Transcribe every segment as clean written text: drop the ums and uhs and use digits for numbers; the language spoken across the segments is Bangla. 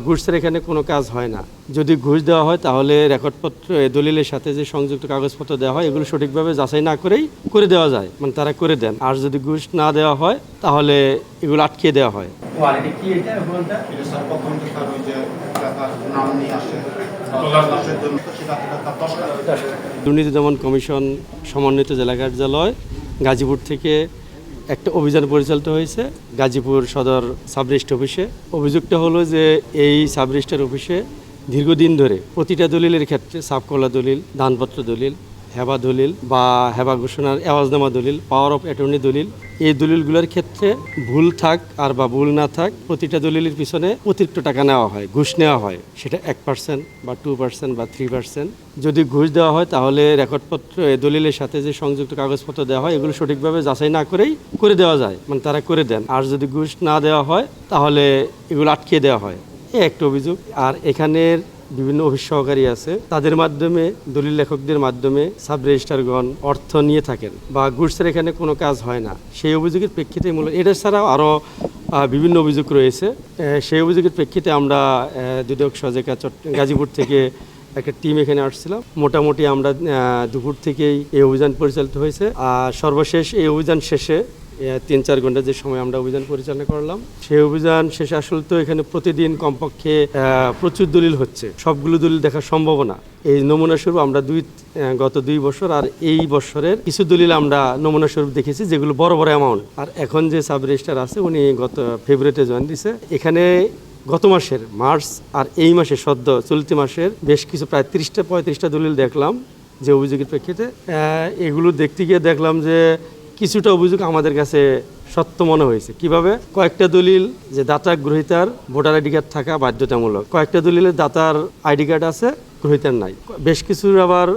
ঘুষের এখানে কোনো কাজ হয় না। যদি ঘুষ দেওয়া হয় তাহলে রেকর্ডপত্র দলিলের সাথে যে সংযুক্ত কাগজপত্র দেওয়া হয় এগুলো সঠিকভাবে যাচাই না করেই করে দেওয়া যায়, মানে তারা করে দেন। আর যদি ঘুষ না দেওয়া হয় তাহলে এগুলো আটকে দেওয়া হয়। দুর্নীতি দমন কমিশন সমন্বিত জেলা কার্যালয় গাজীপুর থেকে একটা অভিযান পরিচালিত হয়েছে গাজীপুর সদর সাব রেজিস্ট্রার অফিসে। অভিযোগটা হলো যে এই সাব রেজিস্ট্রার অফিসে দীর্ঘদিন ধরে প্রতিটা দলিলের ক্ষেত্রে সাবকলা দলিল, দানপত্র দলিল, হেবা দলিল বা হেবা ঘোষণার এওয়াজনামা দলিল, পাওয়ার অফ অ্যাটর্নি দলিল, এই দলিলগুলোর ক্ষেত্রে ভুল থাক আর বা ভুল না থাক প্রতিটা দলিলের পিছনে অতিরিক্ত টাকা নেওয়া হয়, ঘুষ নেওয়া হয়। সেটা 1% বা 2% বা 3%। যদি ঘুষ দেওয়া হয় তাহলে রেকর্ডপত্র দলিলের সাথে যে সংযুক্ত কাগজপত্র দেওয়া হয় এগুলো সঠিকভাবে যাচাই না করেই করে দেওয়া যায়, মানে তারা করে দেন। আর যদি ঘুষ না দেওয়া হয় তাহলে এগুলো আটকে দেওয়া হয়, এই একটা অভিযোগ। আর এখানের বিভিন্ন অফিস সহকারী আছে, তাদের মাধ্যমে দলিল লেখকদের মাধ্যমে সাব রেজিস্ট্রারগণ অর্থ নিয়ে থাকেন বা ঘুষের এখানে কোনো কাজ হয় না। সেই অভিযোগের প্রেক্ষিতে মূলত এটা ছাড়াও আরও বিভিন্ন অভিযোগ রয়েছে। সেই অভিযোগের প্রেক্ষিতে আমরা দুদক সজেকা গাজীপুর থেকে একটা টিম এখানে আসছিলাম। মোটামুটি আমরা দুপুর থেকেই এই অভিযান পরিচালিত হয়েছে। আর সর্বশেষ এই অভিযান শেষে 3-4 ঘন্টা যে সময় আমরা অভিযান পরিচালনা করলাম, সেই অভিযান শেষে আসলে তো এখানে প্রতিদিন কমপক্ষে প্রচুর দলিল হচ্ছে, সবগুলো দলিল দেখা সম্ভব না। এই নমুনা স্বরূপ আমরা গত 2 বছর আর এই বছরের কিছু দলিল আমরা নমুনা স্বরূপ দেখেছি যেগুলো বড় বড় অ্যামাউন্ট। আর এখন যে সাব রেজিস্ট্রার আছে উনি গত ফেব্রুয়ারিতে জয়েন দিছে। এখানে গত মাসের মার্চ আর এই মাসে সদ্য চলতি মাসের বেশ কিছু প্রায় 30-35টা দলিল দেখলাম যে অভিযোগের প্রেক্ষিতে। এগুলো দেখতে গিয়ে দেখলাম যে কিছুটা অভিযোগ আমাদের কাছে সত্য মনে হয়েছে। কিভাবে? কয়েকটা দলিল যে দাতা গ্রহীতার ভোটার আইডি কার্ড থাকা বাধ্যতামূলক, কয়েকটা দলিলের দাতার আইডি কার্ড আছে, গ্রহীতার নাই। বেশ কিছুর আবার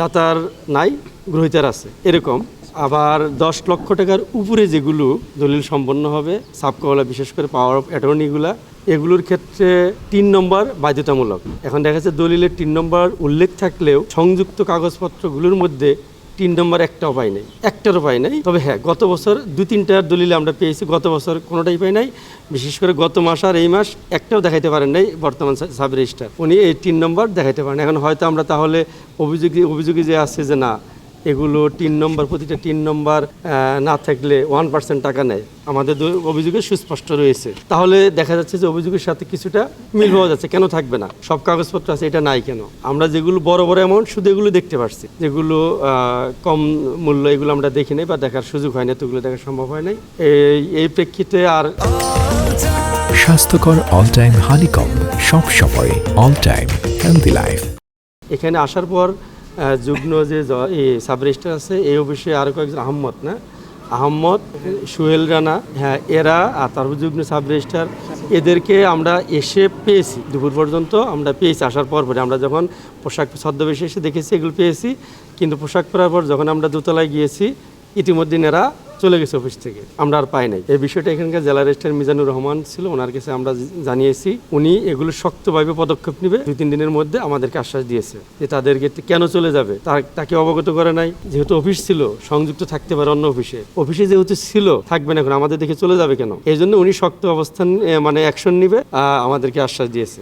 দাতার নাই, গ্রহীতার আছে, এরকম। আবার 10 লক্ষ টাকার উপরে যেগুলো দলিল সম্পন্ন হবে সাবকলা, বিশেষ করে পাওয়ার অফ অ্যাটর্নিগুলা, এগুলোর ক্ষেত্রে 3 নম্বর বাধ্যতামূলক। এখন দেখা যাচ্ছে দলিলের 3 নম্বর উল্লেখ থাকলেও সংযুক্ত কাগজপত্রগুলোর মধ্যে 3 নম্বর একটাও পাই নাই, একটারও পাই নাই। তবে হ্যাঁ, গত বছর 2-3টার দলিল আমরা পেয়েছি, গত বছর কোনোটাই পাই নাই। বিশেষ করে গত মাস আর এই মাস একটাও দেখাইতে পারেন নাই বর্তমান সাব রেজিস্ট্রার, উনি এই 3 নম্বর দেখাইতে পারেন। এখন হয়তো আমরা তাহলে অভিযোগে যে আছে যে না এগুলো 3 নম্বর, প্রতিটা 3 নম্বর না থাকলে 1% টাকা নেয়, আমাদের অভিযোগে সুস্পষ্ট রয়েছে। তাহলে দেখা যাচ্ছে যে অভিযোগের সাথে কিছুটা মিল হওয়া যাচ্ছে। কেন থাকবে না? সব কাগজপত্র আছে, এটা নাই কেন? আমরা যেগুলো বড় বড় অ্যামাউন্ট শুধু এগুলো দেখতে পারছি, যেগুলো কম মূল্য এগুলো আমরা দেখি নাই বা দেখার সুযোগ হয় না, তো এগুলো দেখা সম্ভব হয় নাই। এই প্রেক্ষিতে আর স্বাস্থ্যকর অল টাইম হানিকম, সব সময় অল টাইম হেলদি লাইফ। এখানে আসার পর যুগ্ম যে সাব রেজিস্ট্রার আছে এই অফিসে আরও কয়েকজন আহম্মদ, সোহেল রানা, হ্যাঁ এরা, আর তারপর যুগ্ম সাব রেজিস্ট্রার, এদেরকে আমরা এসে পেয়েছি দুপুর পর্যন্ত। আমরা পেয়েছি আসার পর আমরা যখন পোশাক ছদ্মবেশে এসে দেখেছি এগুলো পেয়েছি, কিন্তু পোশাক পরার পর যখন আমরা দোতলায় গিয়েছি ইতিমধ্যে এরা চলে গেছে অফিস থেকে, আমরা আর পাই নাই। এই বিষয়টা এখানকার জেলা রেজিস্ট্রার মিজানুর রহমান ছিল, ওনার কাছে আমরা জানিয়েছি। উনি এগুলো শক্তভাবে পদক্ষেপ নেবে, 2-3 দিনের মধ্যে আমাদেরকে আশ্বাস দিয়েছে যে তাদেরকে কেন চলে যাবে তাকে অবগত করে নাই। যেহেতু অফিস ছিল, সংযুক্ত থাকতে পারে অন্য অফিসে যেহেতু ছিল, থাকবে না, এখন আমাদের দেখে চলে যাবে কেন? এই জন্য উনি শক্ত অবস্থান মানে অ্যাকশন নেবে, আমাদেরকে আশ্বাস দিয়েছে।